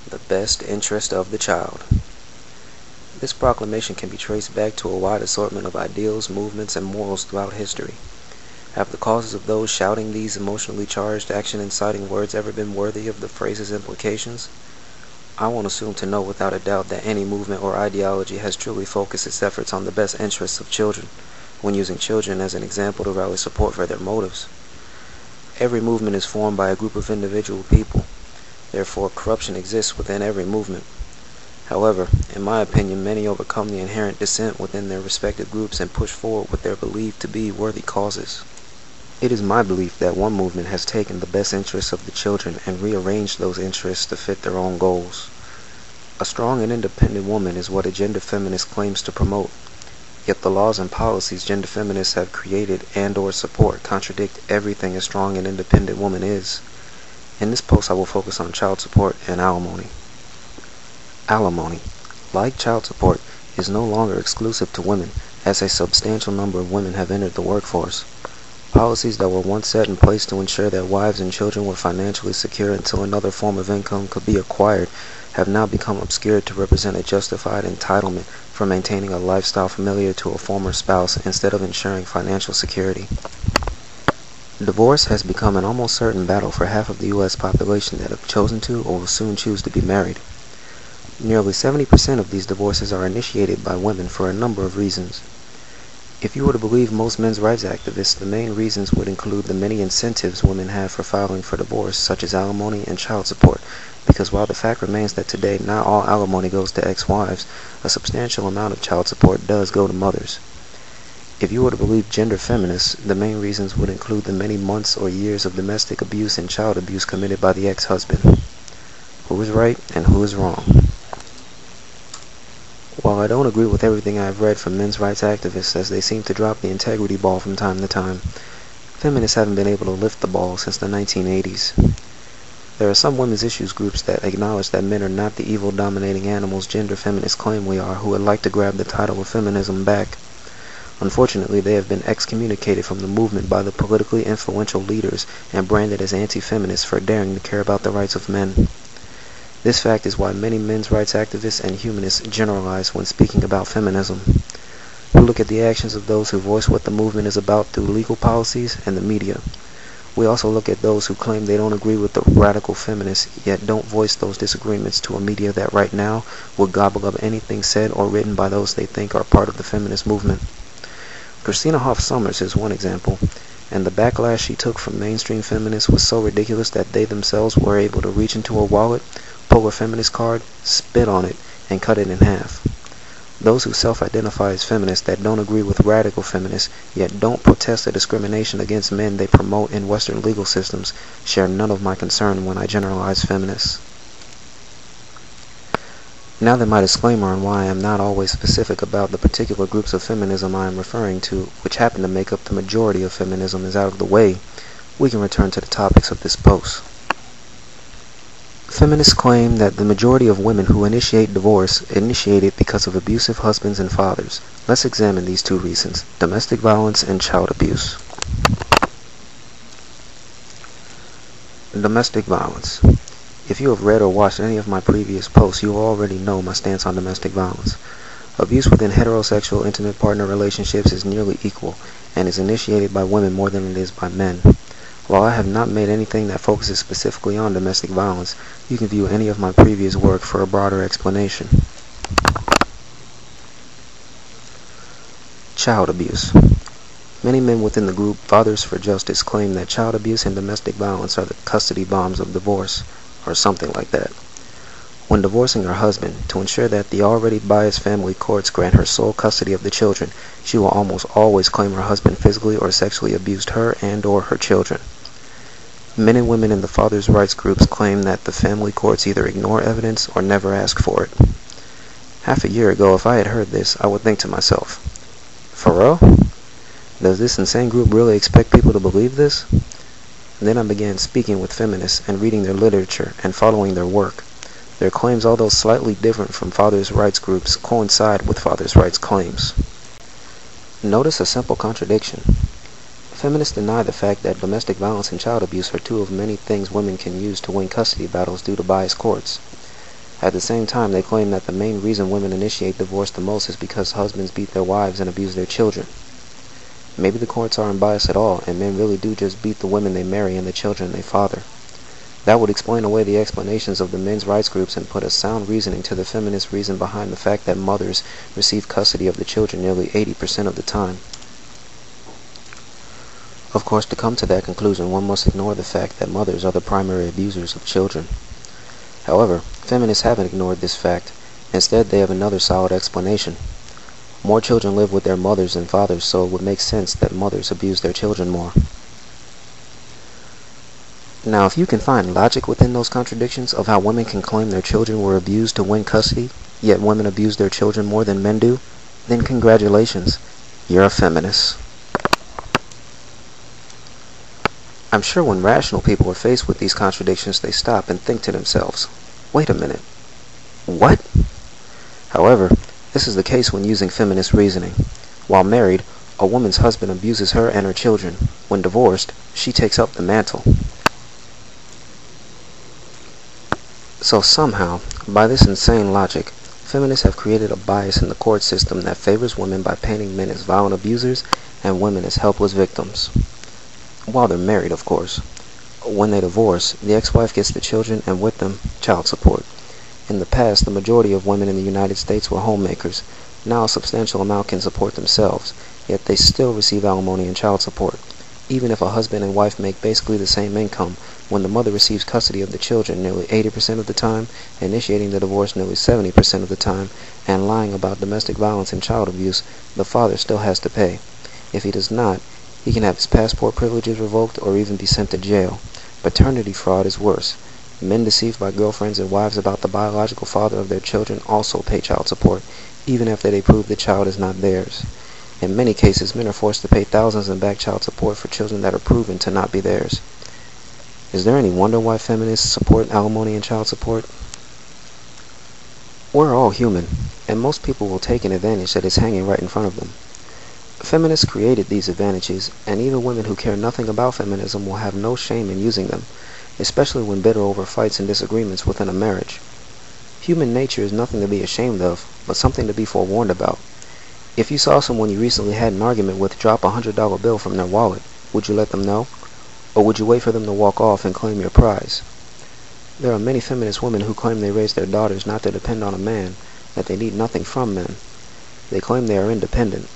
The best interest of the child. This proclamation can be traced back to a wide assortment of ideals, movements, and morals throughout history. Have the causes of those shouting these emotionally charged, action-inciting words ever been worthy of the phrase's implications? I won't assume to know without a doubt that any movement or ideology has truly focused its efforts on the best interests of children, when using children as an example to rally support for their motives. Every movement is formed by a group of individual people. Therefore, corruption exists within every movement. However, in my opinion, many overcome the inherent dissent within their respective groups and push forward what they're believed to be worthy causes. It is my belief that one movement has taken the best interests of the children and rearranged those interests to fit their own goals. A strong and independent woman is what a gender feminist claims to promote. Yet the laws and policies gender feminists have created and/or support contradict everything a strong and independent woman is. In this post I will focus on child support and alimony. Alimony, like child support, is no longer exclusive to women, as a substantial number of women have entered the workforce. Policies that were once set in place to ensure that wives and children were financially secure until another form of income could be acquired have now become obscured to represent a justified entitlement for maintaining a lifestyle familiar to a former spouse instead of ensuring financial security. Divorce has become an almost certain battle for half of the U.S. population that have chosen to or will soon choose to be married. Nearly 70% of these divorces are initiated by women for a number of reasons. If you were to believe most men's rights activists, the main reasons would include the many incentives women have for filing for divorce, such as alimony and child support, because while the fact remains that today not all alimony goes to ex-wives, a substantial amount of child support does go to mothers. If you were to believe gender feminists, the main reasons would include the many months or years of domestic abuse and child abuse committed by the ex-husband. Who is right and who is wrong? While I don't agree with everything I have read from men's rights activists, as they seem to drop the integrity ball from time to time, feminists haven't been able to lift the ball since the 1980s. There are some women's issues groups that acknowledge that men are not the evil dominating animals gender feminists claim we are, who would like to grab the title of feminism back. Unfortunately, they have been excommunicated from the movement by the politically influential leaders and branded as anti-feminists for daring to care about the rights of men. This fact is why many men's rights activists and humanists generalize when speaking about feminism. We look at the actions of those who voice what the movement is about through legal policies and the media. We also look at those who claim they don't agree with the radical feminists, yet don't voice those disagreements to a media that right now will gobble up anything said or written by those they think are part of the feminist movement. Christina Hoff Sommers is one example, and the backlash she took from mainstream feminists was so ridiculous that they themselves were able to reach into a wallet, pull a feminist card, spit on it, and cut it in half. Those who self-identify as feminists that don't agree with radical feminists, yet don't protest the discrimination against men they promote in Western legal systems, share none of my concern when I generalize feminists. Now that my disclaimer on why I am not always specific about the particular groups of feminism I am referring to, which happen to make up the majority of feminism, is out of the way, we can return to the topics of this post. Feminists claim that the majority of women who initiate divorce initiate it because of abusive husbands and fathers. Let's examine these two reasons: domestic violence and child abuse. Domestic violence. If you have read or watched any of my previous posts, you already know my stance on domestic violence. Abuse within heterosexual intimate partner relationships is nearly equal, and is initiated by women more than it is by men. While I have not made anything that focuses specifically on domestic violence, you can view any of my previous work for a broader explanation. Child abuse. Many men within the group Fathers for Justice claim that child abuse and domestic violence are the custody bombs of divorce, or something like that. When divorcing her husband, to ensure that the already biased family courts grant her sole custody of the children, she will almost always claim her husband physically or sexually abused her and/or her children. Men and women in the fathers' rights groups claim that the family courts either ignore evidence or never ask for it. Half a year ago, if I had heard this, I would think to myself, for real? Does this insane group really expect people to believe this? And then I began speaking with feminists and reading their literature and following their work. Their claims, although slightly different from fathers' rights groups, coincide with fathers' rights claims. Notice a simple contradiction. Feminists deny the fact that domestic violence and child abuse are two of many things women can use to win custody battles due to biased courts. At the same time, they claim that the main reason women initiate divorce the most is because husbands beat their wives and abuse their children. Maybe the courts aren't biased at all, and men really do just beat the women they marry and the children they father. That would explain away the explanations of the men's rights groups and put a sound reasoning to the feminist reason behind the fact that mothers receive custody of the children nearly 80% of the time. Of course, to come to that conclusion, one must ignore the fact that mothers are the primary abusers of children. However, feminists haven't ignored this fact. Instead, they have another solid explanation. More children live with their mothers than fathers, so it would make sense that mothers abuse their children more. Now, if you can find logic within those contradictions of how women can claim their children were abused to win custody, yet women abuse their children more than men do, then congratulations, you're a feminist. I'm sure when rational people are faced with these contradictions, they stop and think to themselves, wait a minute, what? However, this is the case when using feminist reasoning. While married, a woman's husband abuses her and her children. When divorced, she takes up the mantle. So somehow, by this insane logic, feminists have created a bias in the court system that favors women by painting men as violent abusers and women as helpless victims. While they're married, of course. When they divorce, the ex-wife gets the children and with them, child support. In the past, the majority of women in the United States were homemakers. Now a substantial amount can support themselves, yet they still receive alimony and child support. Even if a husband and wife make basically the same income, when the mother receives custody of the children nearly 80% of the time, initiating the divorce nearly 70% of the time, and lying about domestic violence and child abuse, the father still has to pay. If he does not, he can have his passport privileges revoked or even be sent to jail. Paternity fraud is worse. Men deceived by girlfriends and wives about the biological father of their children also pay child support, even after they prove the child is not theirs. In many cases, men are forced to pay thousands in back child support for children that are proven to not be theirs. Is there any wonder why feminists support alimony and child support? We're all human, and most people will take an advantage that is hanging right in front of them. Feminists created these advantages, and even women who care nothing about feminism will have no shame in using them, especially when bitter over fights and disagreements within a marriage. Human nature is nothing to be ashamed of, but something to be forewarned about. If you saw someone you recently had an argument with drop a $100 bill from their wallet, would you let them know? Or would you wait for them to walk off and claim your prize? There are many feminist women who claim they raise their daughters not to depend on a man, that they need nothing from men. They claim they are independent.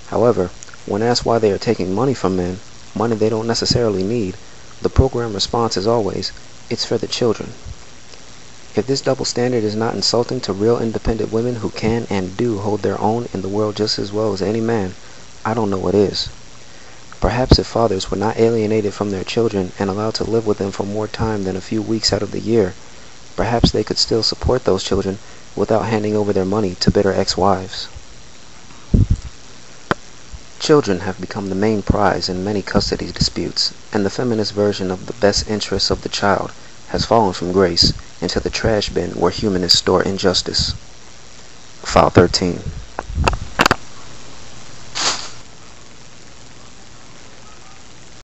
However, when asked why they are taking money from men, money they don't necessarily need, the program response is always, it's for the children. If this double standard is not insulting to real independent women who can and do hold their own in the world just as well as any man, I don't know what is. Perhaps if fathers were not alienated from their children and allowed to live with them for more time than a few weeks out of the year, perhaps they could still support those children without handing over their money to bitter ex-wives. Children have become the main prize in many custody disputes, and the feminist version of the best interests of the child has fallen from grace into the trash bin where humanists store injustice. File 13.